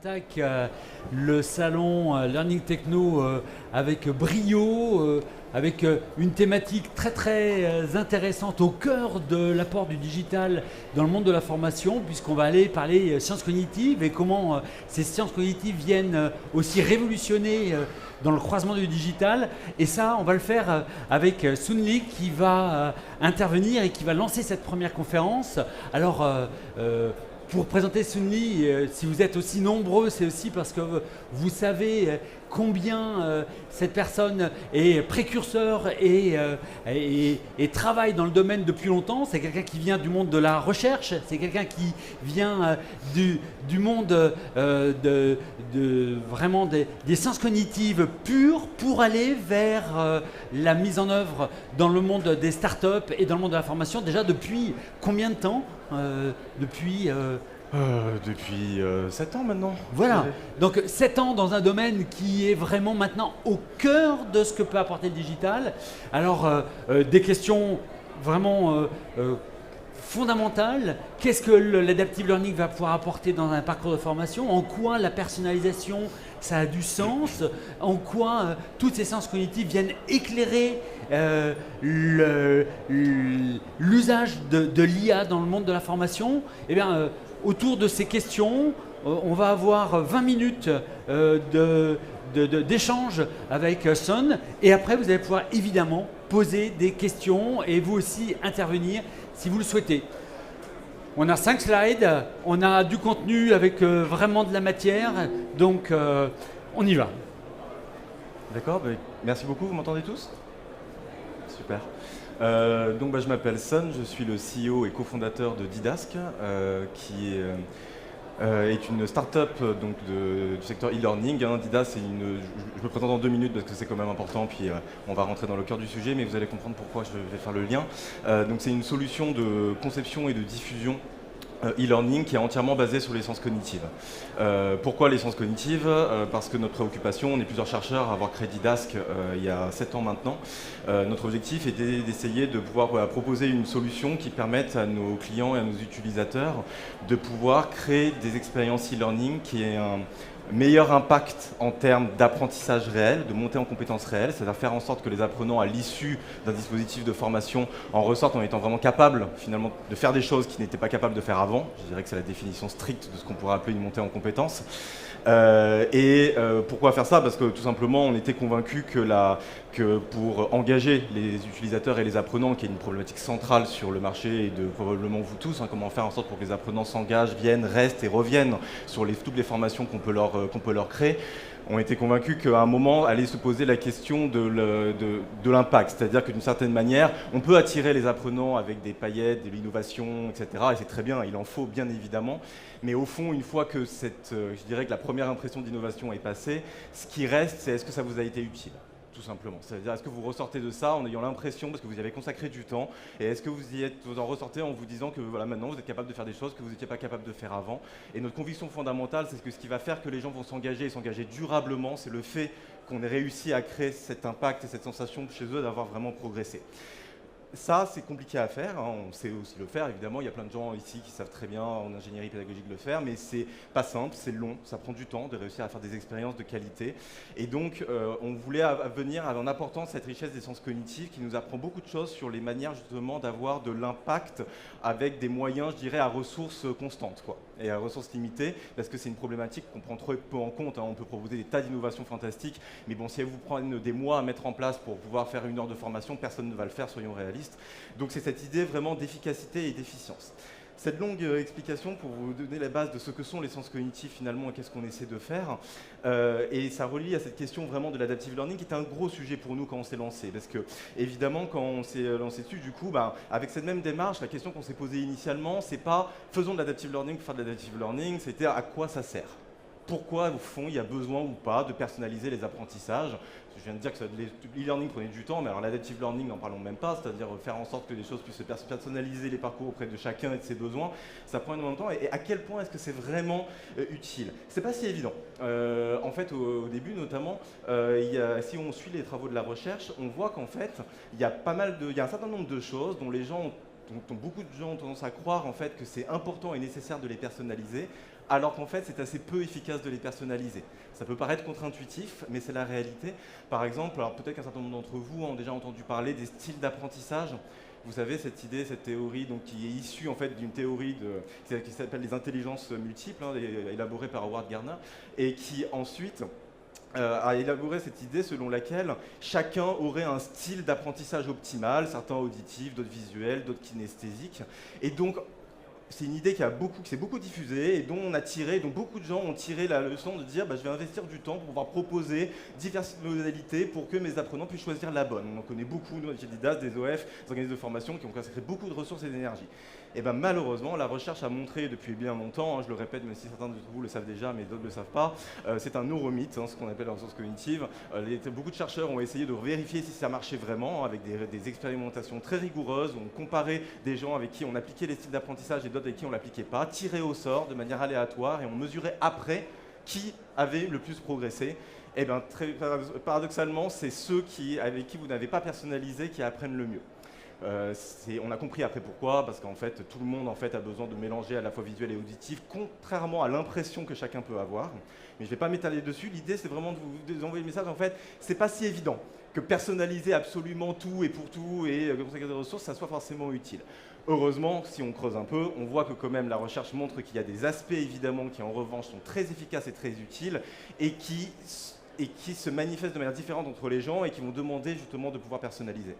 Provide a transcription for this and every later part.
attaque le salon Learning Techno avec brio, avec une thématique très très intéressante au cœur de l'apport du digital dans le monde de la formation, puisqu'on va aller parler sciences cognitives et comment ces sciences cognitives viennent aussi révolutionner dans le croisement du digital. Et ça, on va le faire avec Soon Lee qui va intervenir et qui va lancer cette première conférence. Alors, pour présenter Soon Lee, si vous êtes aussi nombreux, c'est aussi parce que vous savez combien cette personne est précurseur et travaille dans le domaine depuis longtemps. C'est quelqu'un qui vient du monde de la recherche, c'est quelqu'un qui vient du monde vraiment des sciences cognitives pures pour aller vers la mise en œuvre dans le monde des startups et dans le monde de la formation. Déjà depuis combien de temps Depuis 7 ans maintenant. Voilà, donc 7 ans dans un domaine qui est vraiment maintenant au cœur de ce que peut apporter le digital. Alors, des questions vraiment fondamentales. Qu'est-ce que l'adaptive learning va pouvoir apporter dans un parcours de formation? En quoi la personnalisation, ça a du sens? En quoi toutes ces sciences cognitives viennent éclairer l'usage de l'IA dans le monde de la formation? Eh bien, autour de ces questions, on va avoir 20 minutes d'échange avec Son, et après vous allez pouvoir évidemment poser des questions et vous aussi intervenir si vous le souhaitez. On a 5 slides, on a du contenu avec vraiment de la matière, donc on y va. D'accord, merci beaucoup, vous m'entendez tous? Super. Donc je m'appelle Son, je suis le CEO et cofondateur de Didask, qui est une start-up du secteur e-learning. Didask, je me présente en 2 minutes parce que c'est quand même important, puis on va rentrer dans le cœur du sujet, mais vous allez comprendre pourquoi je vais faire le lien. Donc c'est une solution de conception et de diffusion e-learning qui est entièrement basé sur les sciences cognitives. Pourquoi les sciences cognitives? Parce que notre préoccupation, on est plusieurs chercheurs à avoir créé Didask il y a 7 ans maintenant. Notre objectif était d'essayer de pouvoir proposer une solution qui permette à nos clients et à nos utilisateurs de pouvoir créer des expériences e-learning qui aient un meilleur impact en termes d'apprentissage réel, de montée en compétences réelles, c'est-à-dire faire en sorte que les apprenants à l'issue d'un dispositif de formation en ressortent en étant vraiment capables finalement de faire des choses qu'ils n'étaient pas capables de faire avant. Je dirais que c'est la définition stricte de ce qu'on pourrait appeler une montée en compétences. Pourquoi faire ça? Parce que tout simplement on était convaincus que pour engager les utilisateurs et les apprenants, qui est une problématique centrale sur le marché et de probablement vous tous, comment faire en sorte pour que les apprenants s'engagent, viennent, restent et reviennent sur toutes les formations qu'on peut leur créer, on était convaincus qu'à un moment allait se poser la question de l'impact, c'est-à-dire que d'une certaine manière, on peut attirer les apprenants avec des paillettes, de l'innovation, etc. Et c'est très bien, il en faut bien évidemment. Mais au fond, une fois que je dirais que la première impression d'innovation est passée, ce qui reste, c'est est-ce que ça vous a été utile ? Tout simplement. C'est-à-dire, est-ce que vous ressortez de ça en ayant l'impression, parce que vous y avez consacré du temps, et est-ce que vous en ressortez en vous disant que voilà, maintenant vous êtes capable de faire des choses que vous n'étiez pas capable de faire avant. Et notre conviction fondamentale, c'est que ce qui va faire que les gens vont s'engager et s'engager durablement, c'est le fait qu'on ait réussi à créer cet impact et cette sensation chez eux d'avoir vraiment progressé. Ça, c'est compliqué à faire, on sait aussi le faire, évidemment, il y a plein de gens ici qui savent très bien en ingénierie pédagogique le faire, mais c'est pas simple, c'est long, ça prend du temps de réussir à faire des expériences de qualité. Et donc, on voulait venir en apportant cette richesse des sciences cognitives qui nous apprend beaucoup de choses sur les manières justement d'avoir de l'impact avec des moyens, je dirais, à ressources constantes, et à ressources limitées, parce que c'est une problématique qu'on prend trop peu en compte. On peut proposer des tas d'innovations fantastiques, mais bon, si elles vous prennent des mois à mettre en place pour pouvoir faire 1 heure de formation, personne ne va le faire, soyons réalistes. Donc c'est cette idée vraiment d'efficacité et d'efficience. Cette longue explication pour vous donner la base de ce que sont les sciences cognitives finalement et qu'est-ce qu'on essaie de faire. Et ça relie à cette question vraiment de l'adaptive learning qui est un gros sujet pour nous quand on s'est lancé. Parce que évidemment quand on s'est lancé dessus, du coup, avec cette même démarche, la question qu'on s'est posée initialement, c'est pas faisons de l'adaptive learning pour faire de l'adaptive learning, c'était à quoi ça sert. Pourquoi, au fond, il y a besoin ou pas de personnaliser les apprentissages. Je viens de dire que l'e-learning prenait du temps, mais alors l'adaptive learning, n'en parlons même pas, c'est-à-dire faire en sorte que les choses puissent se personnaliser les parcours auprès de chacun et de ses besoins, ça prend énormément de temps. Et à quel point est-ce que c'est vraiment utile? C'est pas si évident. En fait, au début, notamment, si on suit les travaux de la recherche, on voit qu'en fait, il y a un certain nombre de choses dont les gens dont beaucoup de gens ont tendance à croire en fait que c'est important et nécessaire de les personnaliser, alors qu'en fait c'est assez peu efficace de les personnaliser. Ça peut paraître contre-intuitif, mais c'est la réalité. Par exemple, alors peut-être qu'un certain nombre d'entre vous ont déjà entendu parler des styles d'apprentissage. Vous savez, cette idée, cette théorie donc, qui est issue en fait, d'une théorie qui s'appelle les intelligences multiples, élaborée par Howard Gardner, et qui ensuite a élaboré cette idée selon laquelle chacun aurait un style d'apprentissage optimal, certains auditifs, d'autres visuels, d'autres kinesthésiques. Et donc, c'est une idée qui s'est beaucoup diffusée et dont beaucoup de gens ont tiré la leçon de dire je vais investir du temps pour pouvoir proposer diverses modalités pour que mes apprenants puissent choisir la bonne. On en connaît beaucoup, nous, chez Didas, des OF, des organismes de formation qui ont consacré beaucoup de ressources et d'énergie. Et malheureusement, la recherche a montré depuis bien longtemps, je le répète, même si certains de vous le savent déjà, mais d'autres ne le savent pas, c'est un neuromythe, ce qu'on appelle la ressource cognitive. Beaucoup de chercheurs ont essayé de vérifier si ça marchait vraiment, avec des expérimentations très rigoureuses, où on comparait des gens avec qui on appliquait les styles d'apprentissage et d'autres avec qui on ne l'appliquait pas, tiré au sort de manière aléatoire, et on mesurait après qui avait le plus progressé. Et très paradoxalement, c'est ceux avec qui vous n'avez pas personnalisé qui apprennent le mieux. On a compris après pourquoi, parce qu'en fait, tout le monde a besoin de mélanger à la fois visuel et auditif, contrairement à l'impression que chacun peut avoir. Mais je ne vais pas m'étaler dessus. L'idée, c'est vraiment de vous envoyer le message. En fait, c'est pas si évident que personnaliser absolument tout et pour tout et consacrer des ressources, ça soit forcément utile. Heureusement, si on creuse un peu, on voit que quand même la recherche montre qu'il y a des aspects évidemment qui en revanche sont très efficaces et très utiles et qui se manifestent de manière différente entre les gens et qui vont demander justement de pouvoir personnaliser.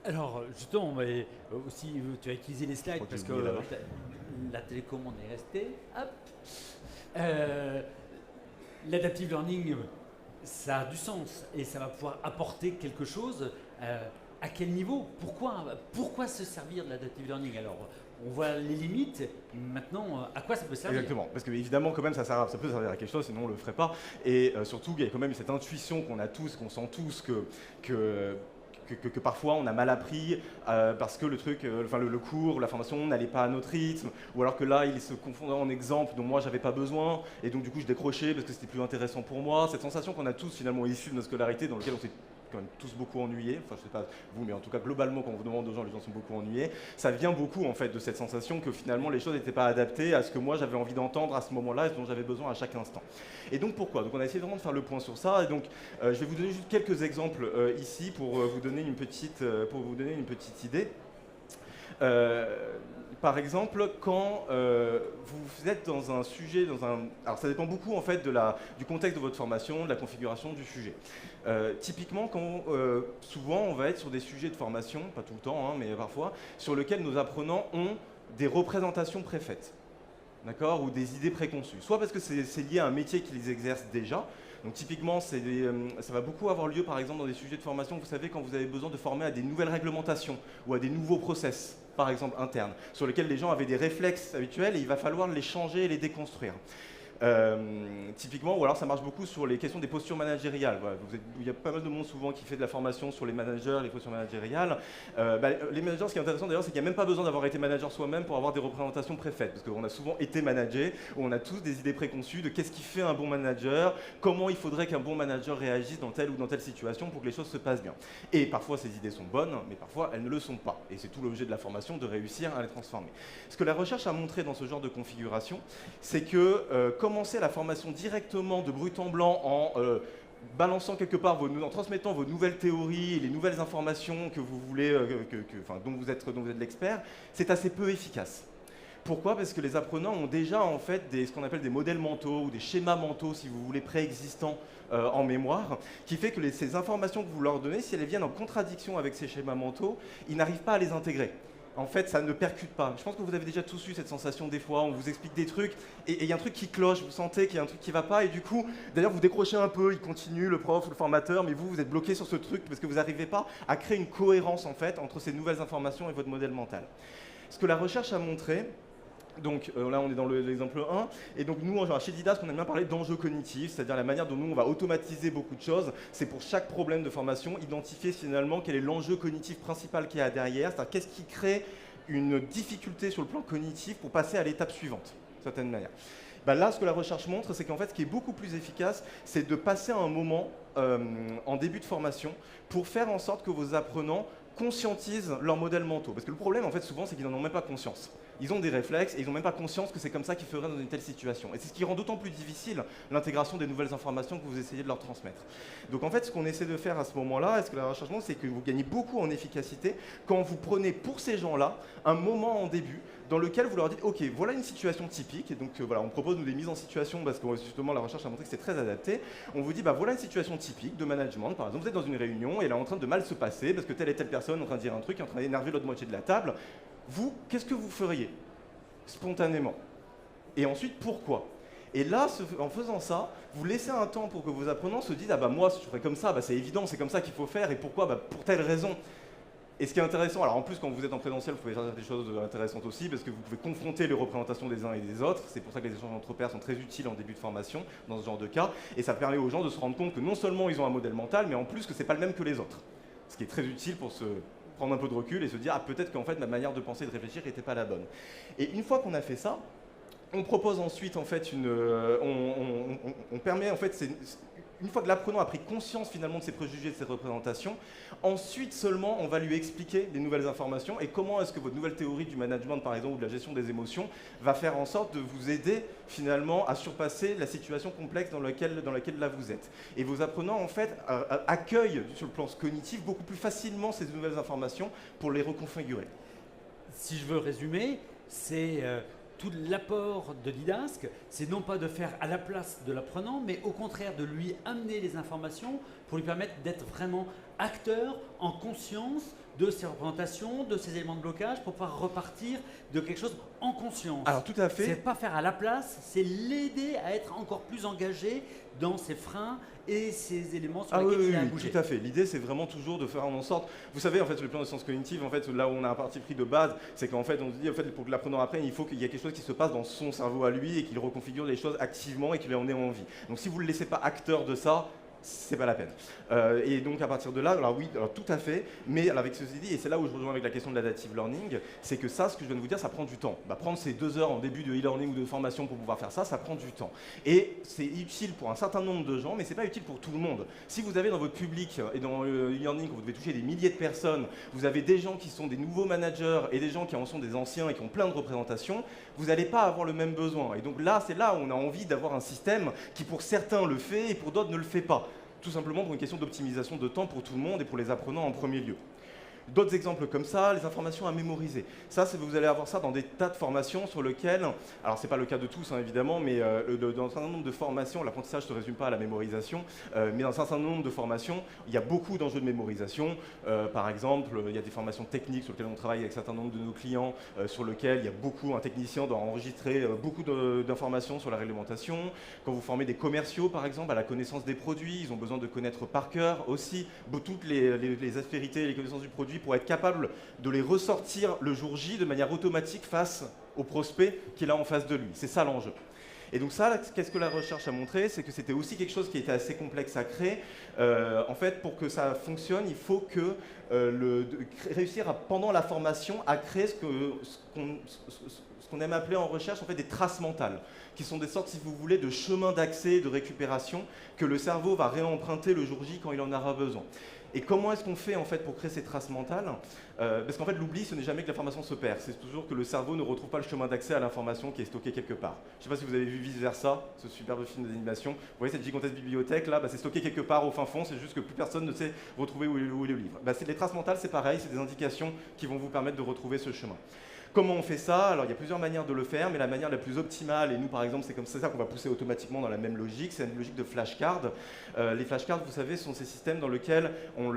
Alors, justement, mais aussi, tu as utilisé les slides parce que la télécommande est restée. Hop. L'adaptive learning, ça a du sens et ça va pouvoir apporter quelque chose. À quel niveau ? Pourquoi se servir de l'adaptive learning ? Alors, on voit les limites. Maintenant, à quoi ça peut servir ? Exactement, parce que évidemment, quand même, ça peut servir à quelque chose, sinon on ne le ferait pas. Et surtout, il y a quand même cette intuition qu'on a tous, qu'on sent tous, que parfois on a mal appris parce que le cours, la formation n'allait pas à notre rythme, ou alors que là il se confondait en exemples dont moi j'avais pas besoin, et donc du coup je décrochais parce que c'était plus intéressant pour moi. Cette sensation qu'on a tous finalement issue de notre scolarité, dans laquelle on s'est quand même tous beaucoup ennuyés, enfin je sais pas vous, mais en tout cas globalement quand on vous demande aux gens, les gens sont beaucoup ennuyés, ça vient beaucoup en fait de cette sensation que finalement les choses n'étaient pas adaptées à ce que moi j'avais envie d'entendre à ce moment-là et dont j'avais besoin à chaque instant. Et donc pourquoi ? Donc on a essayé vraiment de faire le point sur ça, et donc je vais vous donner juste quelques exemples ici pour vous donner une petite idée. Par exemple, quand vous êtes dans un sujet, alors ça dépend beaucoup en fait du contexte de votre formation, de la configuration du sujet. Typiquement, souvent on va être sur des sujets de formation, pas tout le temps, mais parfois, sur lesquels nos apprenants ont des représentations préfaites. D'accord, ou des idées préconçues. Soit parce que c'est lié à un métier qu'ils exercent déjà. Donc typiquement, ça va beaucoup avoir lieu par exemple dans des sujets de formation, vous savez, quand vous avez besoin de former à des nouvelles réglementations ou à des nouveaux process, par exemple internes, sur lesquels les gens avaient des réflexes habituels et il va falloir les changer et les déconstruire. Typiquement, ou alors ça marche beaucoup sur les questions des postures managériales. Voilà, il y a pas mal de monde souvent qui fait de la formation sur les managers, les postures managériales. Les managers, ce qui est intéressant d'ailleurs, c'est qu'il n'y a même pas besoin d'avoir été manager soi-même pour avoir des représentations préfaites, parce qu'on a souvent été managé, où on a tous des idées préconçues de qu'est-ce qui fait un bon manager, comment il faudrait qu'un bon manager réagisse dans telle ou dans telle situation pour que les choses se passent bien. Et parfois ces idées sont bonnes, mais parfois elles ne le sont pas. Et c'est tout l'objet de la formation, de réussir à les transformer. Ce que la recherche a montré dans ce genre de configuration, c'est que commencer la formation directement de brut en blanc en balançant quelque part, en transmettant vos nouvelles théories et les nouvelles informations que vous voulez, dont vous êtes l'expert, c'est assez peu efficace. Pourquoi ? Parce que les apprenants ont déjà en fait ce qu'on appelle des modèles mentaux ou des schémas mentaux, si vous voulez, préexistants en mémoire, qui fait que ces informations que vous leur donnez, si elles viennent en contradiction avec ces schémas mentaux, ils n'arrivent pas à les intégrer. En fait, ça ne percute pas. Je pense que vous avez déjà tous eu cette sensation des fois, on vous explique des trucs, et il y a un truc qui cloche, vous sentez qu'il y a un truc qui ne va pas, et du coup, d'ailleurs, vous décrochez un peu, il continue, le prof ou le formateur, mais vous êtes bloqué sur ce truc parce que vous n'arrivez pas à créer une cohérence, en fait, entre ces nouvelles informations et votre modèle mental. Ce que la recherche a montré, donc là on est dans l'exemple 1, et donc nous chez Didas on aime bien parler d'enjeux cognitifs, c'est-à-dire la manière dont nous on va automatiser beaucoup de choses, c'est pour chaque problème de formation identifier finalement quel est l'enjeu cognitif principal qu'il y a derrière, c'est-à-dire qu'est-ce qui crée une difficulté sur le plan cognitif pour passer à l'étape suivante, d'une certaine manière. Là, ce que la recherche montre, c'est qu'en fait, ce qui est beaucoup plus efficace, c'est de passer un moment en début de formation pour faire en sorte que vos apprenants conscientisent leurs modèles mentaux. Parce que le problème, en fait, souvent, c'est qu'ils n'en ont même pas conscience. Ils ont des réflexes et ils n'ont même pas conscience que c'est comme ça qu'ils feraient dans une telle situation. Et c'est ce qui rend d'autant plus difficile l'intégration des nouvelles informations que vous essayez de leur transmettre. Donc en fait, ce qu'on essaie de faire à ce moment-là, ce que la recherche montre, c'est que vous gagnez beaucoup en efficacité quand vous prenez pour ces gens-là un moment en début dans lequel vous leur dites « Ok, voilà une situation typique. » Et donc voilà, on propose nous des mises en situation parce que justement la recherche a montré que c'est très adapté. On vous dit « Voilà une situation typique de management. Par exemple, vous êtes dans une réunion et elle est en train de mal se passer parce que telle et telle personne est en train de dire un truc, est en train d'énerver l'autre moitié de la table. Vous, qu'est-ce que vous feriez spontanément? Et ensuite, pourquoi? Et là, en faisant ça, vous laissez un temps pour que vos apprenants se disent « Ah bah moi, je ferais comme ça, bah, c'est évident, c'est comme ça qu'il faut faire. Et pourquoi? Bah, pour telle raison. » Et ce qui est intéressant, alors en plus quand vous êtes en présentiel, vous pouvez faire des choses intéressantes aussi parce que vous pouvez confronter les représentations des uns et des autres. C'est pour ça que les échanges entre pairs sont très utiles en début de formation dans ce genre de cas. Et ça permet aux gens de se rendre compte que non seulement ils ont un modèle mental, mais en plus que c'est pas le même que les autres. Ce qui est très utile pour se prendre un peu de recul et se dire « Ah, peut-être qu'en fait ma manière de penser et de réfléchir n'était pas la bonne. » Et une fois qu'on a fait ça, on propose ensuite en fait on permet en fait une fois que l'apprenant a pris conscience finalement de ses préjugés, de ses représentations, ensuite seulement on va lui expliquer les nouvelles informations et comment est-ce que votre nouvelle théorie du management par exemple ou de la gestion des émotions va faire en sorte de vous aider finalement à surpasser la situation complexe dans laquelle là vous êtes. Et vos apprenants en fait accueillent sur le plan cognitif beaucoup plus facilement ces nouvelles informations pour les reconfigurer. Si je veux résumer, c'est tout l'apport de Didasque, c'est non pas de faire à la place de l'apprenant, mais au contraire de lui amener les informations pour lui permettre d'être vraiment acteur en conscience de ses représentations, de ses éléments de blocage, pour pouvoir repartir de quelque chose en conscience. Alors tout à fait. C'est pas faire à la place, c'est l'aider à être encore plus engagé dans ses freins et ses éléments sur lesquels il a à bouger. Tout à fait. L'idée, c'est vraiment toujours de faire en sorte. Vous savez, en fait, sur le plan des sciences cognitives, en fait, là où on a un parti pris de base, c'est qu'en fait, on se dit, en fait, pour que l'apprenant apprenne, il faut qu'il y ait quelque chose qui se passe dans son cerveau à lui et qu'il reconfigure les choses activement et qu'il en ait envie. Donc, si vous ne le laissez pas acteur de ça, c'est pas la peine. Et donc à partir de là, alors oui, alors tout à fait, mais avec ceci dit, et c'est là où je rejoins avec la question de l'adaptive learning, c'est que ça, ce que je viens de vous dire, ça prend du temps. Prendre ces 2 heures en début de e-learning ou de formation pour pouvoir faire ça, ça prend du temps. Et c'est utile pour un certain nombre de gens, mais c'est pas utile pour tout le monde. Si vous avez dans votre public et dans le e-learning, vous devez toucher des milliers de personnes, vous avez des gens qui sont des nouveaux managers et des gens qui en sont des anciens et qui ont plein de représentations, vous n'allez pas avoir le même besoin. Et donc là, c'est là où on a envie d'avoir un système qui pour certains le fait et pour d'autres ne le fait pas. Tout simplement pour une question d'optimisation de temps pour tout le monde et pour les apprenants en premier lieu. D'autres exemples comme ça, les informations à mémoriser. Ça, vous allez avoir ça dans des tas de formations sur lesquelles, alors c'est pas le cas de tous évidemment, mais dans un certain nombre de formations, l'apprentissage ne se résume pas à la mémorisation, mais dans un certain nombre de formations, il y a beaucoup d'enjeux de mémorisation. Par exemple, il y a des formations techniques sur lesquelles on travaille avec un certain nombre de nos clients, sur lesquelles il y a beaucoup, un technicien doit enregistrer beaucoup d'informations sur la réglementation. Quand vous formez des commerciaux, par exemple, à la connaissance des produits, ils ont besoin de connaître par cœur aussi toutes les aspérités et les connaissances du produit pour être capable de les ressortir le jour J de manière automatique face au prospect qu'il a en face de lui. C'est ça l'enjeu. Et donc ça, qu'est-ce que la recherche a montré? C'est que c'était aussi quelque chose qui était assez complexe à créer. En fait, pour que ça fonctionne, il faut que réussir pendant la formation à créer ce qu'on aime appeler en recherche en fait, des traces mentales, qui sont des sortes, si vous voulez, de chemins d'accès et de récupération que le cerveau va réemprunter le jour J quand il en aura besoin. Et comment est-ce qu'on fait en fait pour créer ces traces mentales? Parce qu'en fait l'oubli ce n'est jamais que l'information se perd, c'est toujours que le cerveau ne retrouve pas le chemin d'accès à l'information qui est stockée quelque part. Je ne sais pas si vous avez vu Vice Versa, ce superbe film d'animation. Vous voyez cette gigantesque bibliothèque là, c'est stocké quelque part au fin fond, c'est juste que plus personne ne sait retrouver où est le livre. Les traces mentales c'est pareil, c'est des indications qui vont vous permettre de retrouver ce chemin. Comment on fait ça? Alors il y a plusieurs manières de le faire, mais la manière la plus optimale, et nous par exemple c'est comme ça qu'on va pousser automatiquement dans la même logique, c'est une logique de flashcards. Les flashcards, vous savez, sont ces systèmes dans lesquels on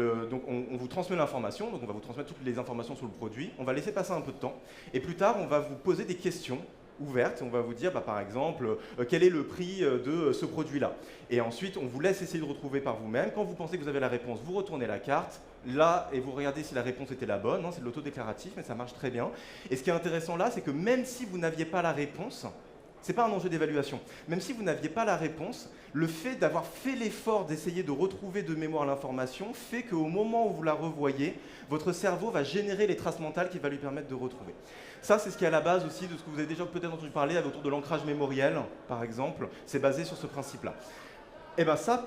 vous transmet l'information, donc on va vous transmettre toutes les informations sur le produit, on va laisser passer un peu de temps, et plus tard on va vous poser des questions ouverte, on va vous dire par exemple quel est le prix de ce produit-là. Et ensuite on vous laisse essayer de retrouver par vous-même. Quand vous pensez que vous avez la réponse, vous retournez la carte, là, et vous regardez si la réponse était la bonne. C'est de l'autodéclaratif, mais ça marche très bien. Et ce qui est intéressant là, c'est que même si vous n'aviez pas la réponse, c'est pas un enjeu d'évaluation. Même si vous n'aviez pas la réponse, le fait d'avoir fait l'effort d'essayer de retrouver de mémoire l'information fait qu'au moment où vous la revoyez, votre cerveau va générer les traces mentales qui va lui permettre de retrouver. Ça, c'est ce qui est à la base aussi de ce que vous avez déjà peut-être entendu parler autour de l'ancrage mémoriel, par exemple. C'est basé sur ce principe-là. Et bien ça,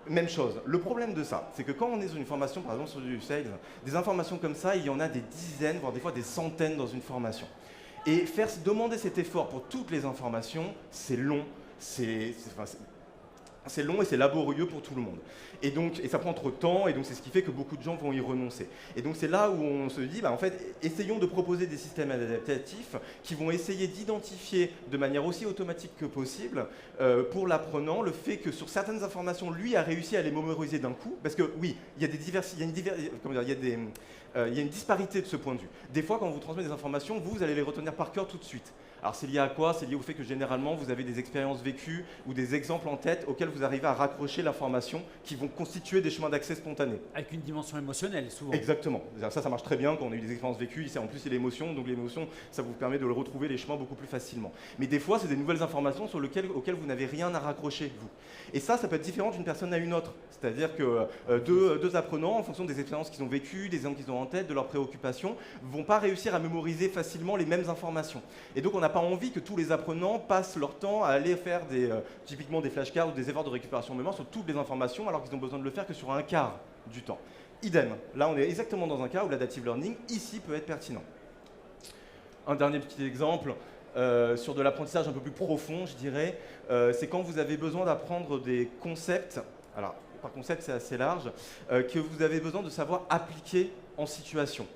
même chose. Le problème de ça, c'est que quand on est sur une formation, par exemple sur du sales, des informations comme ça, il y en a des dizaines, voire des fois des centaines dans une formation. Et demander cet effort pour toutes les informations, c'est long, c'est long et c'est laborieux pour tout le monde. Et ça prend trop de temps, et donc c'est ce qui fait que beaucoup de gens vont y renoncer. Et donc c'est là où on se dit, en fait, essayons de proposer des systèmes adaptatifs qui vont essayer d'identifier de manière aussi automatique que possible, pour l'apprenant, le fait que sur certaines informations, lui a réussi à les mémoriser d'un coup, parce que oui, il y a une disparité de ce point de vue. Des fois, quand on vous transmet des informations, vous allez les retenir par cœur tout de suite. Alors c'est lié à quoi? C'est lié au fait que généralement vous avez des expériences vécues ou des exemples en tête auxquels vous arrivez à raccrocher l'information qui vont constituer des chemins d'accès spontanés. Avec une dimension émotionnelle souvent. Exactement. Ça marche très bien quand on a eu des expériences vécues. En plus, il y a l'émotion, donc l'émotion, ça vous permet de retrouver les chemins beaucoup plus facilement. Mais des fois, c'est des nouvelles informations auxquelles vous n'avez rien à raccrocher, vous. Et ça peut être différent d'une personne à une autre. C'est-à-dire que deux apprenants, en fonction des expériences qu'ils ont vécues, des exemples qu'ils ont en tête, de leurs préoccupations, vont pas réussir à mémoriser facilement les mêmes informations. Et donc, on n'a pas envie que tous les apprenants passent leur temps à aller faire typiquement des flashcards ou des efforts de récupération de mémoire sur toutes les informations, alors qu'ils ont besoin de le faire que sur un quart du temps. Idem. Là, on est exactement dans un cas où l'adaptive learning, ici, peut être pertinent. Un dernier petit exemple, sur de l'apprentissage un peu plus profond, je dirais, c'est quand vous avez besoin d'apprendre des concepts, alors, par concept, c'est assez large, que vous avez besoin de savoir appliquer en situation.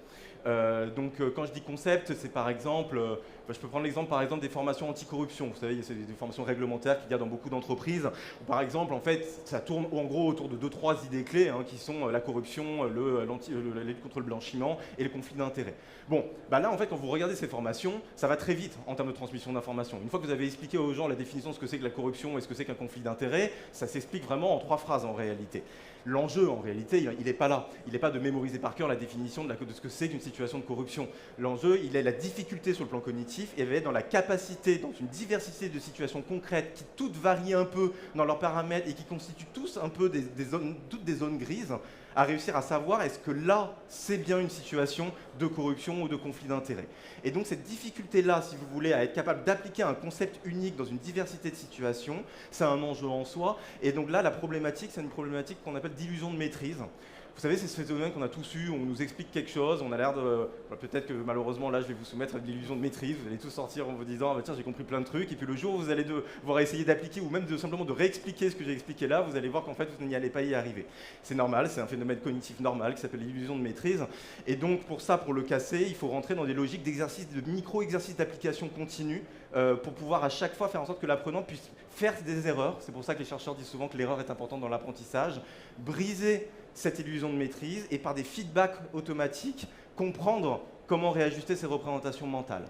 Quand je dis concept, c'est par exemple, je peux prendre l'exemple par exemple des formations anticorruption. Vous savez, c'est des formations réglementaires qu'il y a dans beaucoup d'entreprises. Par exemple, en fait, ça tourne en gros autour de 2-3 idées clés qui sont la corruption, la lutte contre le blanchiment et le conflit d'intérêts. Bon, là en fait, quand vous regardez ces formations, ça va très vite en termes de transmission d'informations. Une fois que vous avez expliqué aux gens la définition de ce que c'est que la corruption et ce que c'est qu'un conflit d'intérêts, ça s'explique vraiment en 3 phrases en réalité. L'enjeu, en réalité, il n'est pas là. Il n'est pas de mémoriser par cœur la définition de ce que c'est qu'une situation de corruption. L'enjeu, il est la difficulté sur le plan cognitif et elle va être dans la capacité, dans une diversité de situations concrètes qui toutes varient un peu dans leurs paramètres et qui constituent tous un peu toutes des zones grises, à réussir à savoir est-ce que là, c'est bien une situation de corruption ou de conflit d'intérêts. Et donc cette difficulté-là, si vous voulez, à être capable d'appliquer un concept unique dans une diversité de situations, c'est un enjeu en soi. Et donc là, la problématique, c'est une problématique qu'on appelle d'illusion de maîtrise. Vous savez, c'est ce phénomène qu'on a tous eu, on nous explique quelque chose, on a l'air de... peut-être que malheureusement, là, je vais vous soumettre à l'illusion de maîtrise, vous allez tous sortir en vous disant « Ah, tiens, j'ai compris plein de trucs », et puis le jour où vous allez devoir essayer d'appliquer, ou même simplement de réexpliquer ce que j'ai expliqué là, vous allez voir qu'en fait, vous n'y allez pas y arriver. C'est normal, c'est un phénomène cognitif normal qui s'appelle l'illusion de maîtrise, et donc pour ça, pour le casser, il faut rentrer dans des logiques d'exercice, de micro-exercices d'application continue, pour pouvoir à chaque fois faire en sorte que l'apprenant puisse faire des erreurs. C'est pour ça que les chercheurs disent souvent que l'erreur est importante dans l'apprentissage. Briser cette illusion de maîtrise et par des feedbacks automatiques, comprendre comment réajuster ses représentations mentales.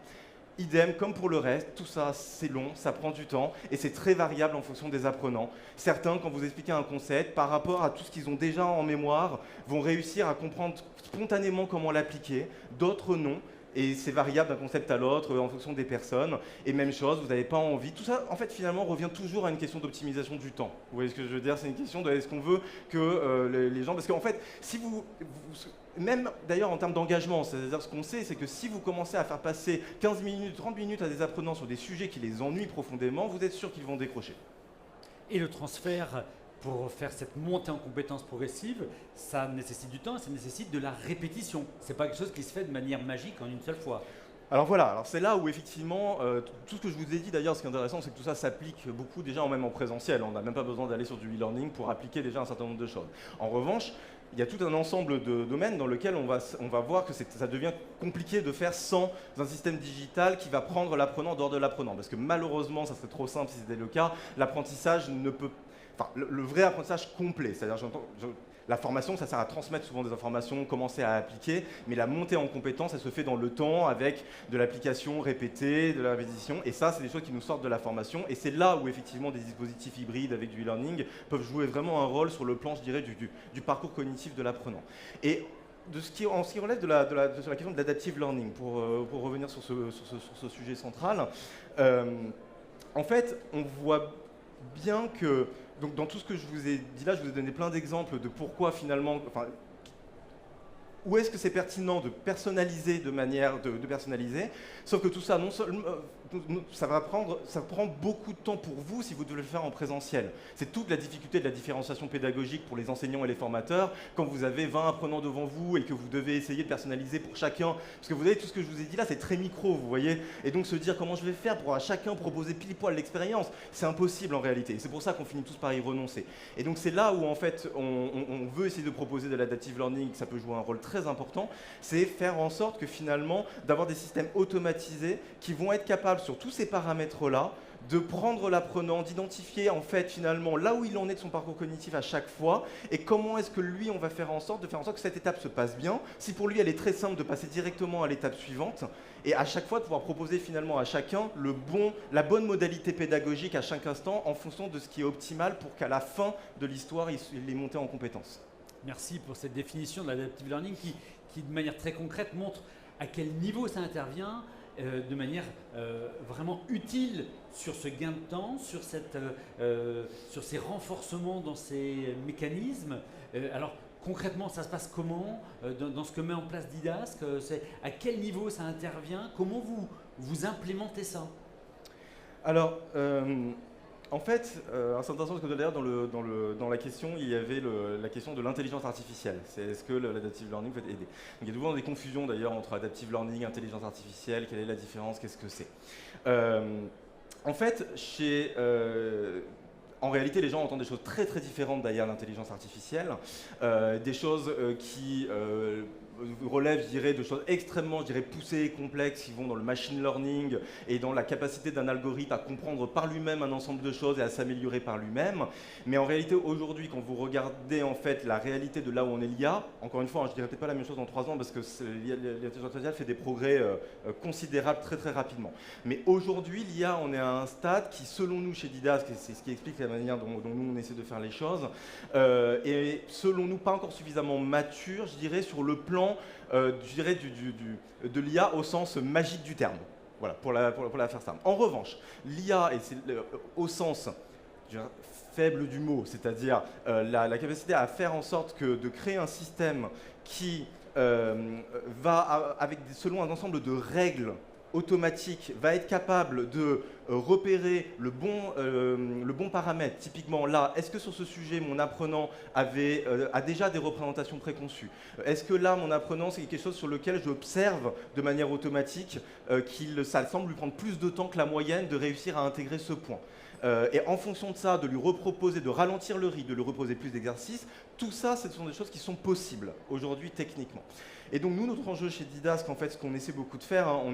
Idem, comme pour le reste, tout ça c'est long, ça prend du temps et c'est très variable en fonction des apprenants. Certains, quand vous expliquez un concept, par rapport à tout ce qu'ils ont déjà en mémoire, vont réussir à comprendre spontanément comment l'appliquer, d'autres non. Et c'est variable d'un concept à l'autre en fonction des personnes. Et même chose, vous n'avez pas envie. Tout ça, en fait, finalement, revient toujours à une question d'optimisation du temps. Vous voyez ce que je veux dire? C'est une question de est-ce qu'on veut que les gens... Parce qu'en fait, si même d'ailleurs en termes d'engagement, c'est-à-dire ce qu'on sait, c'est que si vous commencez à faire passer 15 minutes, 30 minutes à des apprenants sur des sujets qui les ennuient profondément, vous êtes sûr qu'ils vont décrocher. Et le transfert, pour faire cette montée en compétences progressive, ça nécessite du temps et ça nécessite de la répétition. C'est pas quelque chose qui se fait de manière magique en une seule fois. Alors voilà, c'est là où effectivement, tout ce que je vous ai dit d'ailleurs, ce qui est intéressant, c'est que tout ça s'applique beaucoup déjà même en présentiel. On n'a même pas besoin d'aller sur du e-learning pour appliquer déjà un certain nombre de choses. En revanche, il y a tout un ensemble de domaines dans lesquels on va voir que ça devient compliqué de faire sans un système digital qui va prendre l'apprenant en dehors de l'apprenant. Parce que malheureusement, ça serait trop simple si c'était le cas, l'apprentissage ne peut... Enfin, le vrai apprentissage complet, c'est-à-dire la formation, ça sert à transmettre souvent des informations, commencer à appliquer, mais la montée en compétence, elle se fait dans le temps avec de l'application répétée, de la répétition, et ça, c'est des choses qui nous sortent de la formation, et c'est là où effectivement des dispositifs hybrides avec du e-learning peuvent jouer vraiment un rôle sur le plan, je dirais, du parcours cognitif de l'apprenant. Et en ce qui relève sur la question de l'adaptive learning, pour revenir sur ce sujet central, en fait, on voit bien que, donc dans tout ce que je vous ai dit là, je vous ai donné plein d'exemples de pourquoi finalement, où est-ce que c'est pertinent de personnaliser de manière de personnaliser, sauf que tout ça, non seulement, ça prend beaucoup de temps pour vous si vous devez le faire en présentiel. C'est toute la difficulté de la différenciation pédagogique pour les enseignants et les formateurs, quand vous avez 20 apprenants devant vous et que vous devez essayer de personnaliser pour chacun, parce que vous avez tout ce que je vous ai dit là, c'est très micro, vous voyez, et donc se dire comment je vais faire pour à chacun proposer pile poil l'expérience, c'est impossible en réalité. C'est pour ça qu'on finit tous par y renoncer. Et donc c'est là où en fait on veut essayer de proposer de l'adaptive learning, ça peut jouer un rôle très important, c'est faire en sorte que finalement d'avoir des systèmes automatisés qui vont être capables sur tous ces paramètres-là de prendre l'apprenant, d'identifier en fait finalement là où il en est de son parcours cognitif à chaque fois et comment est-ce que lui on va faire en sorte que cette étape se passe bien. Si pour lui elle est très simple, de passer directement à l'étape suivante et à chaque fois de pouvoir proposer finalement à chacun la bonne modalité pédagogique à chaque instant en fonction de ce qui est optimal pour qu'à la fin de l'histoire il ait monté en compétences. Merci pour cette définition de l'adaptive learning qui de manière très concrète montre à quel niveau ça intervient de manière vraiment utile sur ce gain de temps, sur ces renforcements dans ces mécanismes. Alors concrètement, ça se passe comment dans ce que met en place Didasque, à quel niveau ça intervient? Comment vous implémentez ça? Alors, en fait, c'est intéressant parce que d'ailleurs dans la question, il y avait la question de l'intelligence artificielle. C'est est-ce que l'adaptive learning peut aider? Donc, il y a souvent des confusions d'ailleurs entre adaptive learning et intelligence artificielle. Quelle est la différence? Qu'est-ce que c'est? En fait, en réalité, les gens entendent des choses très très différentes derrière l'intelligence artificielle, des choses qui relèvent, je dirais, de choses extrêmement, je dirais, poussées et complexes qui vont dans le machine learning et dans la capacité d'un algorithme à comprendre par lui-même un ensemble de choses et à s'améliorer par lui-même. Mais en réalité, aujourd'hui, quand vous regardez en fait la réalité de là où on est l'IA, encore une fois, je dirais peut-être pas la même chose dans 3 ans parce que l'intelligence artificielle fait des progrès considérables très très rapidement. Mais aujourd'hui, l'IA, on est à un stade qui, selon nous, chez Didasque, c'est ce qui explique la manière dont nous on essaie de faire les choses, et selon nous pas encore suffisamment mature, je dirais, sur le plan je dirais de l'IA au sens magique du terme. Voilà, pour la faire simple. En revanche, l'IA, et c'est au sens faible du mot, c'est-à-dire la capacité à faire en sorte de créer un système qui va, selon un ensemble de règles automatique, va être capable de repérer le bon paramètre. Typiquement là, est-ce que sur ce sujet, mon apprenant a déjà des représentations préconçues? Est-ce que là, mon apprenant, c'est quelque chose sur lequel j'observe de manière automatique ça semble lui prendre plus de temps que la moyenne de réussir à intégrer ce point? Et en fonction de ça, de lui reproposer, de ralentir le rythme, de lui reposer plus d'exercices, tout ça, ce sont des choses qui sont possibles aujourd'hui techniquement. Et donc nous, notre enjeu chez Didasque, en fait, ce qu'on essaie beaucoup de faire, hein,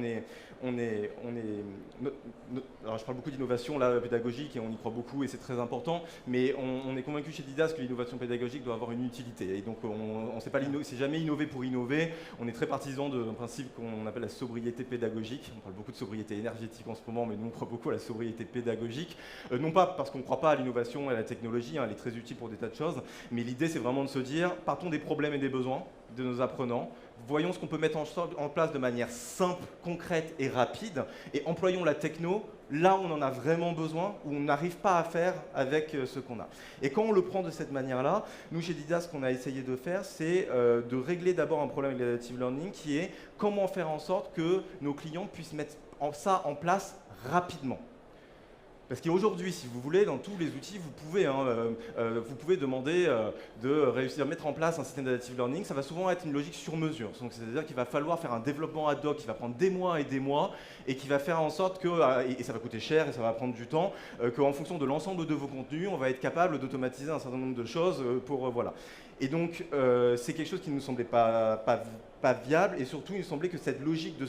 alors je parle beaucoup d'innovation là, pédagogique et on y croit beaucoup et c'est très important, mais on est convaincu chez Didasque que l'innovation pédagogique doit avoir une utilité. Et donc on ne sait pas c'est jamais innover pour innover. On est très partisan d'un principe qu'on appelle la sobriété pédagogique. On parle beaucoup de sobriété énergétique en ce moment, mais nous on croit beaucoup à la sobriété pédagogique. Non pas parce qu'on ne croit pas à l'innovation et à la technologie, hein, elle est très utile pour des tas de choses, mais l'idée c'est vraiment de se dire, partons des problèmes et des besoins de nos apprenants, voyons ce qu'on peut mettre en place de manière simple, concrète et rapide, et employons la techno là où on en a vraiment besoin, où on n'arrive pas à faire avec ce qu'on a. Et quand on le prend de cette manière-là, nous chez Didasque, ce qu'on a essayé de faire, c'est de régler d'abord un problème avec l'adaptive learning, qui est comment faire en sorte que nos clients puissent mettre ça en place rapidement. Parce qu'aujourd'hui, si vous voulez, dans tous les outils, vous pouvez demander de réussir à mettre en place un système d'adaptive learning. Ça va souvent être une logique sur mesure. C'est-à-dire qu'il va falloir faire un développement ad hoc qui va prendre des mois et qui va faire en sorte que, et ça va coûter cher et ça va prendre du temps, qu'en fonction de l'ensemble de vos contenus, on va être capable d'automatiser un certain nombre de choses voilà. Et donc, c'est quelque chose qui ne nous semblait pas viable, et surtout il me semblait que cette logique de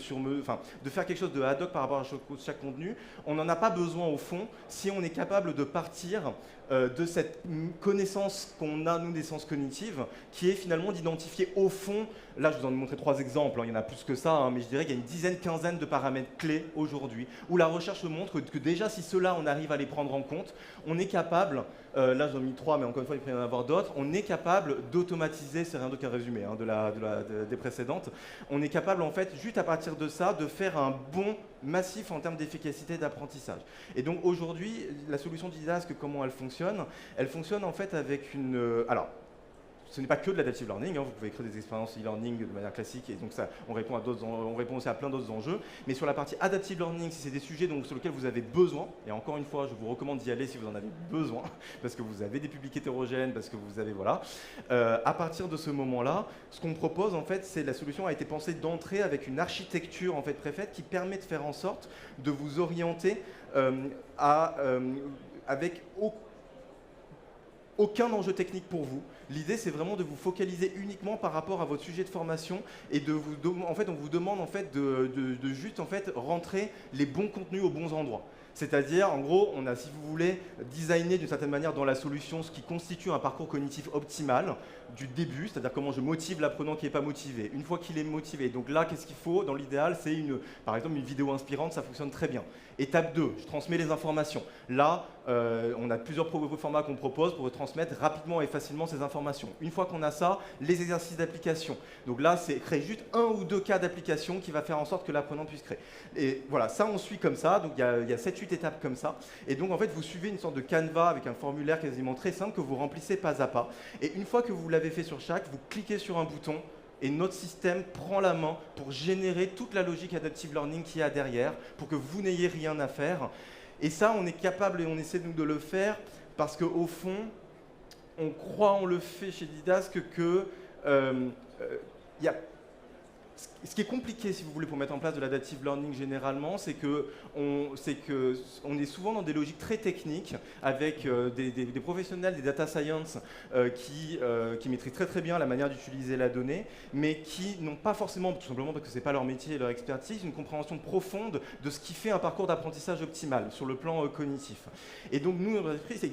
faire quelque chose de ad hoc par rapport à chaque contenu, on n'en a pas besoin au fond si on est capable de partir de cette connaissance qu'on a, nous, des sciences cognitives, qui est finalement d'identifier au fond, là je vous en ai montré 3 exemples, hein, il y en a plus que ça, hein, mais je dirais qu'il y a une dizaine, quinzaine de paramètres clés aujourd'hui, où la recherche montre que déjà si ceux-là on arrive à les prendre en compte, on est capable, là j'en ai mis 3 mais encore une fois il peut y en avoir d'autres, on est capable d'automatiser, c'est rien d'autre qu'un résumé hein, des précédentes, on est capable en fait juste à partir de ça de faire un bond massif en termes d'efficacité d'apprentissage. Et donc aujourd'hui, la solution Didasque, comment elle fonctionne en fait avec alors, ce n'est pas que de l'adaptive learning, vous pouvez créer des expériences e-learning de manière classique et donc ça, on répond aussi à plein d'autres enjeux. Mais sur la partie adaptive learning, si c'est des sujets sur lesquels vous avez besoin, et encore une fois, je vous recommande d'y aller si vous en avez besoin, parce que vous avez des publics hétérogènes, parce que vous avez, voilà. À partir de ce moment-là, ce qu'on propose, en fait, c'est la solution a été pensée d'entrée avec une architecture en fait préfaite qui permet de faire en sorte de vous orienter avec aucun enjeu technique pour vous. L'idée, c'est vraiment de vous focaliser uniquement par rapport à votre sujet de formation et en fait, on vous demande en fait, de juste en fait, rentrer les bons contenus aux bons endroits. C'est-à-dire, en gros, on a, si vous voulez, designé d'une certaine manière dans la solution ce qui constitue un parcours cognitif optimal du début, c'est-à-dire comment je motive l'apprenant qui n'est pas motivé. Une fois qu'il est motivé, donc là, qu'est-ce qu'il faut? Dans l'idéal, c'est par exemple une vidéo inspirante, ça fonctionne très bien. Étape 2, je transmets les informations. Là, on a plusieurs formats qu'on propose pour transmettre rapidement et facilement ces informations. Une fois qu'on a ça, les exercices d'application. Donc là, c'est créer juste 1 ou 2 cas d'application qui va faire en sorte que l'apprenant puisse créer. Et voilà, ça on suit comme ça, donc il y a 7-8 étapes comme ça. Et donc en fait, vous suivez une sorte de canevas avec un formulaire quasiment très simple que vous remplissez pas à pas. Et une fois que vous l'avez fait sur chaque, vous cliquez sur un bouton et notre système prend la main pour générer toute la logique adaptive learning qu'il y a derrière pour que vous n'ayez rien à faire. Et ça, on est capable et on essaie de le faire parce qu'au fond, on le fait chez Didasque que ce qui est compliqué, si vous voulez, pour mettre en place de l'adaptive learning généralement, c'est qu'on est souvent dans des logiques très techniques avec des professionnels, des data science qui maîtrisent très très bien la manière d'utiliser la donnée, mais qui n'ont pas forcément, tout simplement parce que ce n'est pas leur métier et leur expertise, une compréhension profonde de ce qui fait un parcours d'apprentissage optimal sur le plan cognitif. Et donc, nous, notre esprit,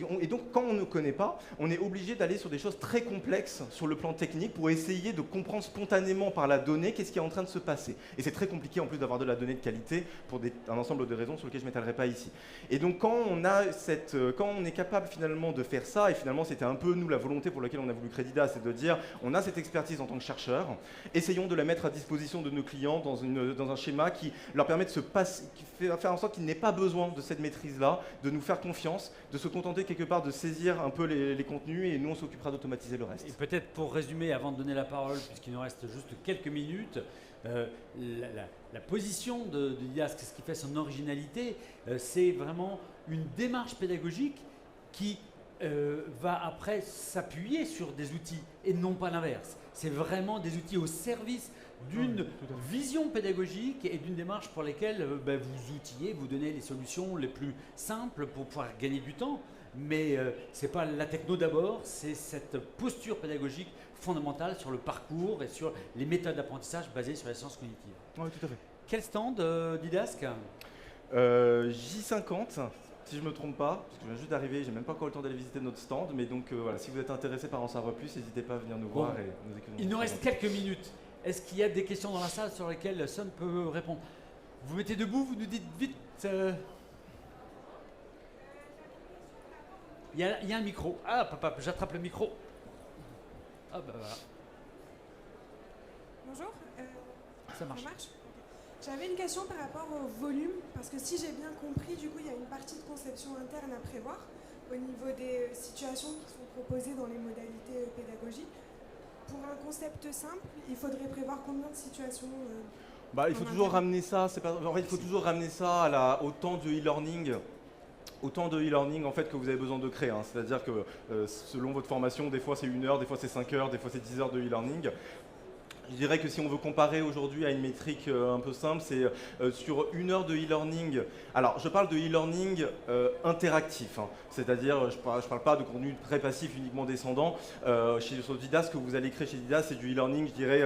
quand on ne connaît pas, on est obligé d'aller sur des choses très complexes sur le plan technique pour essayer de comprendre spontanément par la donnée qu'est-ce qui est en train de se passer. Et c'est très compliqué en plus d'avoir de la donnée de qualité pour un ensemble de raisons sur lesquelles je ne m'étalerai pas ici. Et donc quand on est capable finalement de faire ça, et finalement c'était un peu nous la volonté pour laquelle on a voulu créer Didas, c'est de dire on a cette expertise en tant que chercheur, essayons de la mettre à disposition de nos clients dans un schéma qui leur permet de faire en sorte qu'ils n'aient pas besoin de cette maîtrise-là, de nous faire confiance, de se contenter quelque part de saisir un peu les contenus et nous on s'occupera d'automatiser le reste. Et peut-être pour résumer, avant de donner la parole, puisqu'il nous reste juste quelques minutes, la position de Didasque, ce qui fait son originalité, c'est vraiment une démarche pédagogique qui va après s'appuyer sur des outils et non pas l'inverse. C'est vraiment des outils au service d'une vision pédagogique et d'une démarche pour lesquelles vous outillez, vous donnez les solutions les plus simples pour pouvoir gagner du temps. Mais ce n'est pas la techno d'abord, c'est cette posture pédagogique fondamentale sur le parcours et sur les méthodes d'apprentissage basées sur les sciences cognitives. Oui, tout à fait. Quel stand, Didasque? J50, si je ne me trompe pas, parce que je viens juste d'arriver, j'ai même pas encore le temps d'aller visiter notre stand, mais donc voilà, si vous êtes intéressé par en savoir plus, n'hésitez pas à venir nous voir et nous écouter. Il nous reste quelques minutes. Est-ce qu'il y a des questions dans la salle sur lesquelles Son peut répondre? Vous mettez debout, vous nous dites vite. Il y a un micro. Ah, papa, j'attrape le micro. Ah, bah voilà. Bonjour. Ça marche. J'avais une question par rapport au volume, parce que si j'ai bien compris, du coup, il y a une partie de conception interne à prévoir au niveau des situations qui sont proposées dans les modalités pédagogiques. Pour un concept simple, il faudrait prévoir combien de situations il faut toujours ramener ça. Il faut toujours ramener ça au temps de e-learning. Autant de e-learning en fait que vous avez besoin de créer. C'est-à-dire que selon votre formation, des fois c'est 1 heure, des fois c'est 5 heures, des fois c'est 10 heures de e-learning. Je dirais que si on veut comparer aujourd'hui à une métrique un peu simple, c'est sur 1 heure de e-learning. Alors, je parle de e-learning interactif, c'est-à-dire je parle pas de contenu très passif uniquement descendant. Sur Didas, ce que vous allez créer chez Didas, c'est du e-learning, je dirais,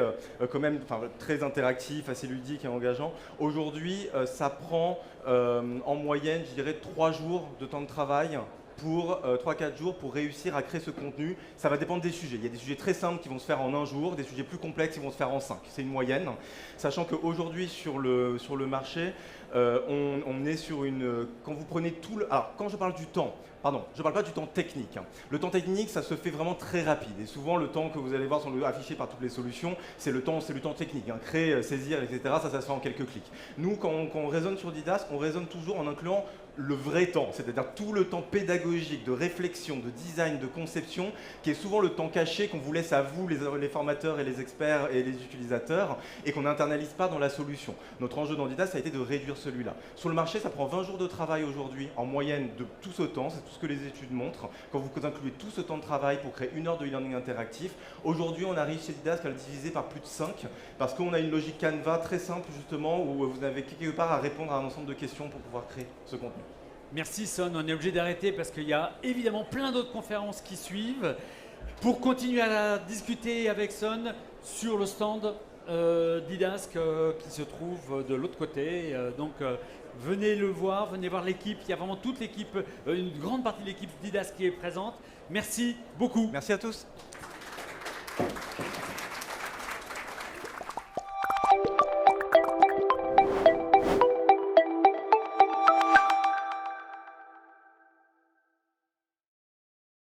quand même très interactif, assez ludique et engageant. Aujourd'hui, ça prend en moyenne, je dirais, 3 jours de temps de travail pour 3-4 jours pour réussir à créer ce contenu. Ça va dépendre des sujets. Il y a des sujets très simples qui vont se faire en 1 jour, des sujets plus complexes qui vont se faire en 5. C'est une moyenne. Sachant qu'aujourd'hui sur le marché, on est sur une... Quand vous prenez tout le... Alors, quand je parle du temps, pardon, je ne parle pas du temps technique. Le temps technique, ça se fait vraiment très rapide. Et souvent, le temps que vous allez voir affiché par toutes les solutions, c'est le temps technique. Créer, saisir, etc., ça se fait en quelques clics. Nous, quand on raisonne sur Didas, on raisonne toujours en incluant le vrai temps, c'est-à-dire tout le temps pédagogique, de réflexion, de design, de conception, qui est souvent le temps caché qu'on vous laisse à vous, les formateurs et les experts et les utilisateurs, et qu'on n'internalise pas dans la solution. Notre enjeu dans Didas, ça a été de réduire celui-là. Sur le marché, ça prend 20 jours de travail aujourd'hui, en moyenne de tout ce temps, c'est tout ce que les études montrent. Quand vous incluez tout ce temps de travail pour créer 1 heure de e-learning interactif, aujourd'hui on arrive chez Didas à le diviser par plus de 5, parce qu'on a une logique Canva très simple justement, où vous avez quelque part à répondre à un ensemble de questions pour pouvoir créer ce contenu. Merci Son, on est obligé d'arrêter parce qu'il y a évidemment plein d'autres conférences qui suivent. Pour continuer à discuter avec Son sur le stand Didask qui se trouve de l'autre côté, venez le voir, venez voir l'équipe, il y a vraiment toute l'équipe, une grande partie de l'équipe Didask qui est présente. Merci beaucoup. Merci à tous.